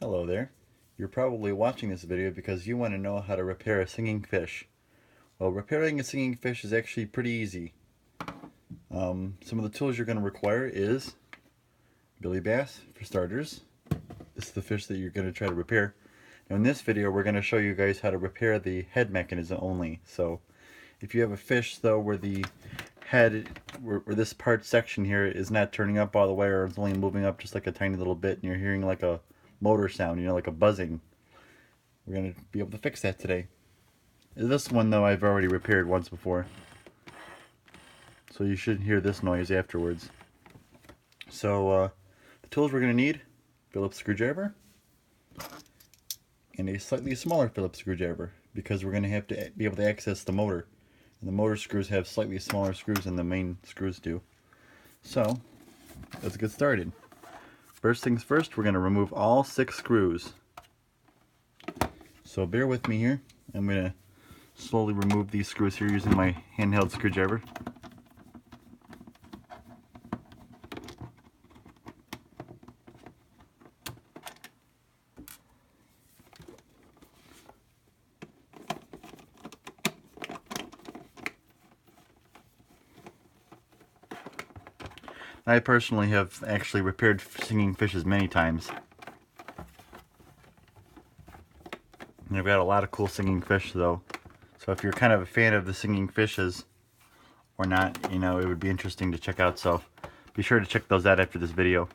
Hello there. You're probably watching this video because you want to know how to repair a singing fish. Well, repairing a singing fish is actually pretty easy. Some of the tools you're going to require is billy bass, for starters. This is the fish that you're going to try to repair. Now in this video we're going to show you guys how to repair the head mechanism only. So if you have a fish though where the head, where this part section here is not turning up all the way, or it's only moving up just like a tiny little bit, and you're hearing like a motor sound, like a buzzing, we're going to be able to fix that today. This one though I've already repaired once before, so you should hear this noise afterwards. So the tools we're going to need: Phillips screwdriver and a slightly smaller Phillips screwdriver, because we're going to have to be able to access the motor, and the motor screws have slightly smaller screws than the main screws do. So let's get started. First things first, we're going to remove all 6 screws. So bear with me here. I'm going to slowly remove these screws here using my handheld screwdriver. I personally have actually repaired singing fishes many times. And I've got a lot of cool singing fish though. So if you're kind of a fan of the singing fishes or not, it would be interesting to check out. So be sure to check those out after this video.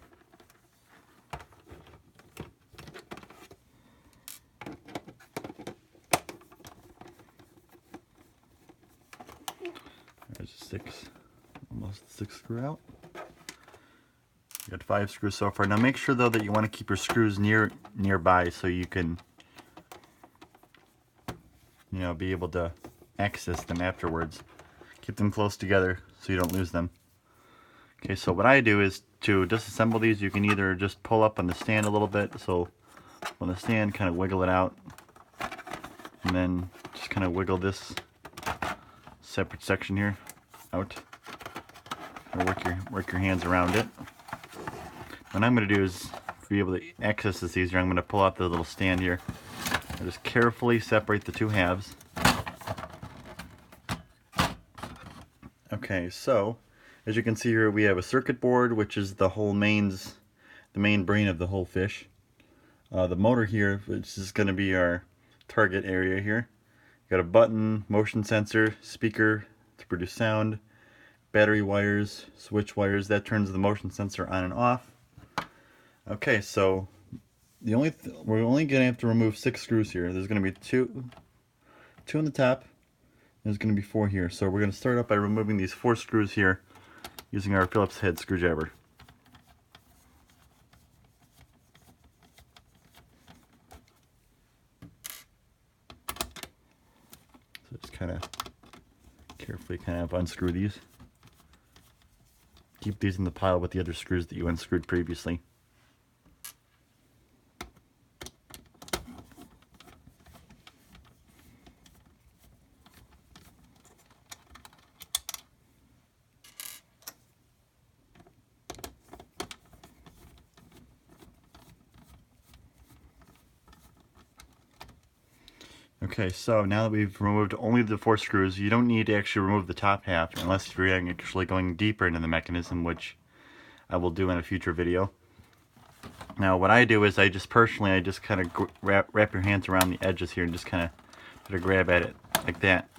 There's almost 6 screw out. You got 5 screws so far. Now make sure though that you want to keep your screws nearby so you can be able to access them afterwards. Keep them close together so you don't lose them. Okay, so what I do is to disassemble these, you can either just pull up on the stand a little bit, so on the stand kind of wiggle it out, and then just kind of wiggle this separate section here out, or work your hands around it. What I'm going to do is, to be able to access this easier, I'm going to pull out the little stand here. I just carefully separate the 2 halves. Okay, so as you can see here, we have a circuit board, which is the main brain of the whole fish. The motor here, which is going to be our target area here. Got a button, motion sensor, speaker to produce sound, battery wires, switch wires that turns the motion sensor on and off. Okay, so we're only going to have to remove 6 screws here. There's going to be two on the top. There's going to be 4 here. So we're going to start out by removing these 4 screws here using our Phillips head screwdriver. So just kind of carefully unscrew these. Keep these in the pile with the other screws that you unscrewed previously. Okay, so now that we've removed only the 4 screws, you don't need to actually remove the top half unless you're actually going deeper into the mechanism, which I will do in a future video. Now what I do is I just kind of wrap your hands around the edges here and just kind of try to grab at it like that.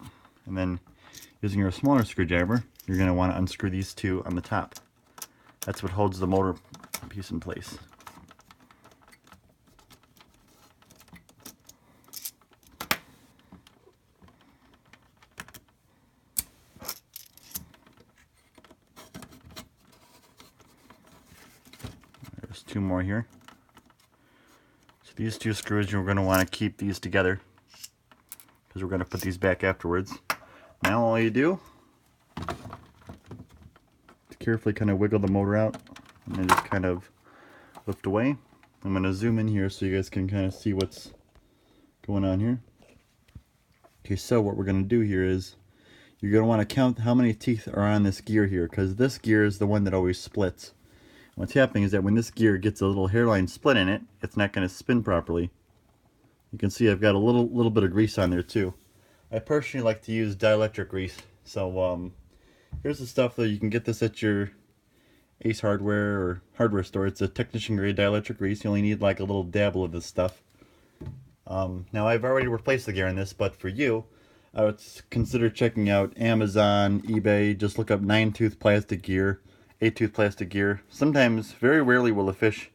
And then using your smaller screwdriver, you're going to want to unscrew these 2 on the top. That's what holds the motor piece in place. There's 2 more here. So these 2 screws, you're going to want to keep these together because we're going to put these back afterwards. Now all you do is carefully kind of wiggle the motor out and then just kind of lift away. I'm going to zoom in here so you guys can kind of see what's going on here. Okay, so what we're going to do here is you're going to want to count how many teeth are on this gear here, because this gear is the one that always splits. What's happening is that when this gear gets a little hairline split in it, it's not going to spin properly. You can see I've got a little bit of grease on there too. I personally like to use dielectric grease. So here's the stuff that you can get this at your Ace Hardware or hardware store. It's a technician grade dielectric grease. You only need like a little dabble of this stuff. Now I've already replaced the gear in this, but for you, I would consider checking out Amazon, eBay. Just look up 9-tooth plastic gear, 8-tooth plastic gear. Sometimes, very rarely will a fish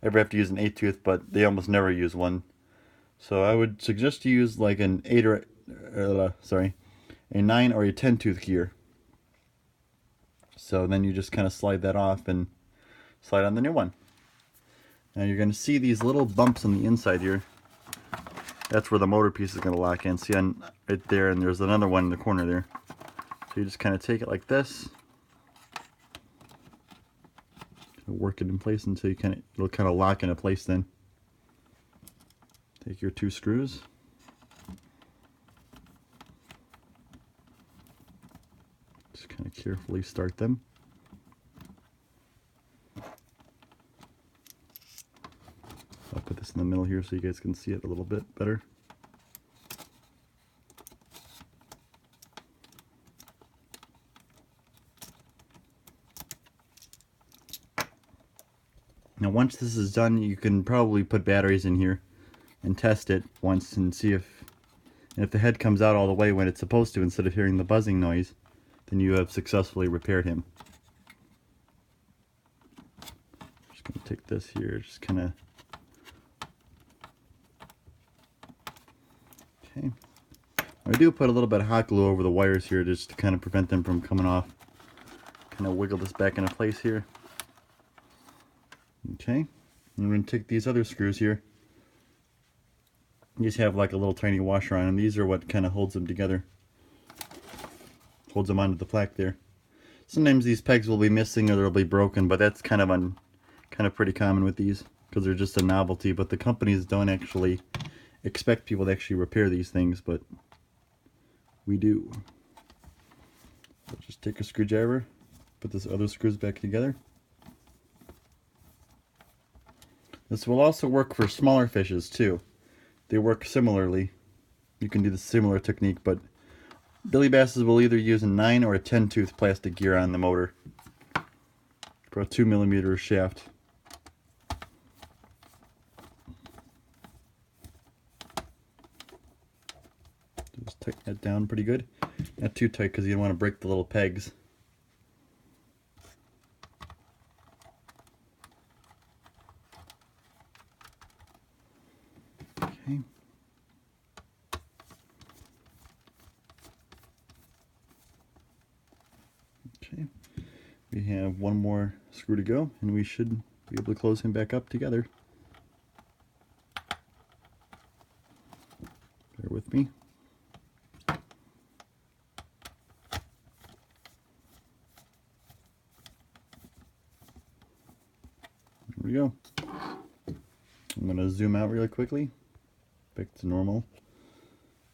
ever have to use an 8-tooth, but they almost never use one. So I would suggest you use like an 8 or a 9 or a 10-tooth gear. So then you just kind of slide that off and slide on the new one. Now you're going to see these little bumps on the inside here. That's where the motor piece is going to lock in. See on right there, and there's another one in the corner there. So you just kind of take it like this, work it in place until it'll kind of lock into place. Then take your 2 screws, just kind of carefully start them. I'll put this in the middle here so you guys can see it a little bit better. Now once this is done, you can probably put batteries in here and test it once and see if the head comes out all the way when it's supposed to instead of hearing the buzzing noise, then you have successfully repaired him. Just going to take this here, just kind of. Okay. I do put a little bit of hot glue over the wires here just to kind of prevent them from coming off. Kind of wiggle this back into place here. Okay, I'm going to take these other screws here. These have like a little tiny washer on them. These are what kind of holds them together. Holds them onto the plaque there. Sometimes these pegs will be missing or they'll be broken, but that's kind of pretty common with these because they're just a novelty. But the companies don't actually expect people to actually repair these things, but we do. So just take a screwdriver, put this other screws back together. This will also work for smaller fishes too. They work similarly. You can do the similar technique, but billy basses will either use a 9 or a 10-tooth plastic gear on the motor for a 2mm shaft. Just tighten that down pretty good. Not too tight because you don't want to break the little pegs. Okay. Okay. We have one more screw to go, and we should be able to close him back up together. Bear with me. There we go. I'm going to zoom out really quickly, back to normal.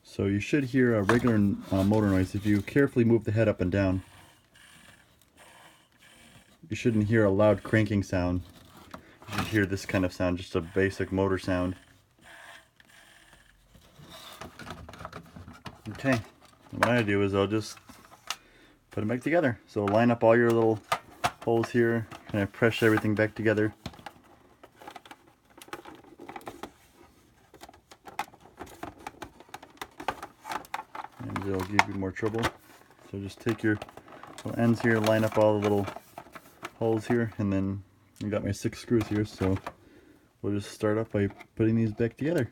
So you should hear a regular motor noise. If you carefully move the head up and down, you shouldn't hear a loud cranking sound. You should hear this kind of sound, just a basic motor sound. Okay, what I do is I'll just put them back together. So line up all your little holes here, kind of press everything back together. And it'll give you more trouble. So just take your little ends here, line up all the little holes here, and then I got my 6 screws here, so we'll just start off by putting these back together.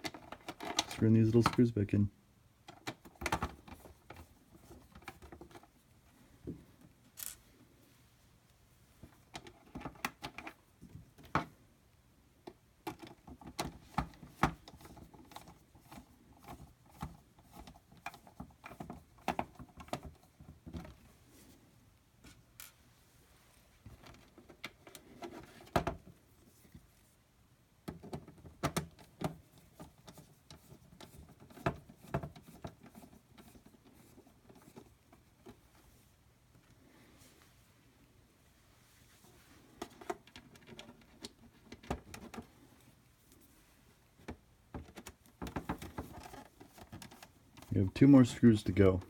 Screwing these little screws back in. You have 2 more screws to go.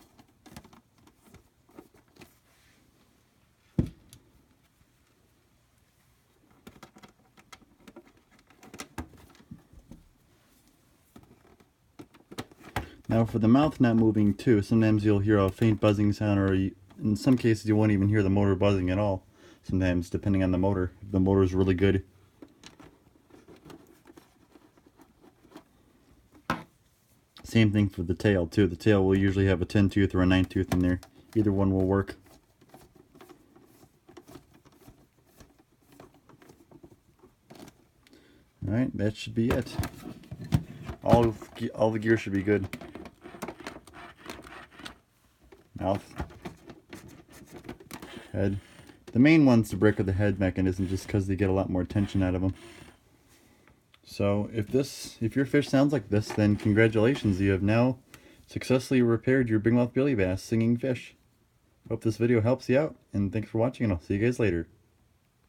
Now for the mouth not moving too, sometimes you'll hear a faint buzzing sound, or in some cases you won't even hear the motor buzzing at all. Sometimes, depending on the motor. If the motor is really good. Same thing for the tail too. The tail will usually have a 10 tooth or a 9 tooth in there. Either one will work. Alright, that should be it. All the gear should be good. Mouth. Head. The main one's the brick of the head mechanism, just because they get a lot more tension out of them. So if your fish sounds like this, then congratulations, you have now successfully repaired your big mouth billy bass singing fish. Hope this video helps you out, and thanks for watching, and I'll see you guys later.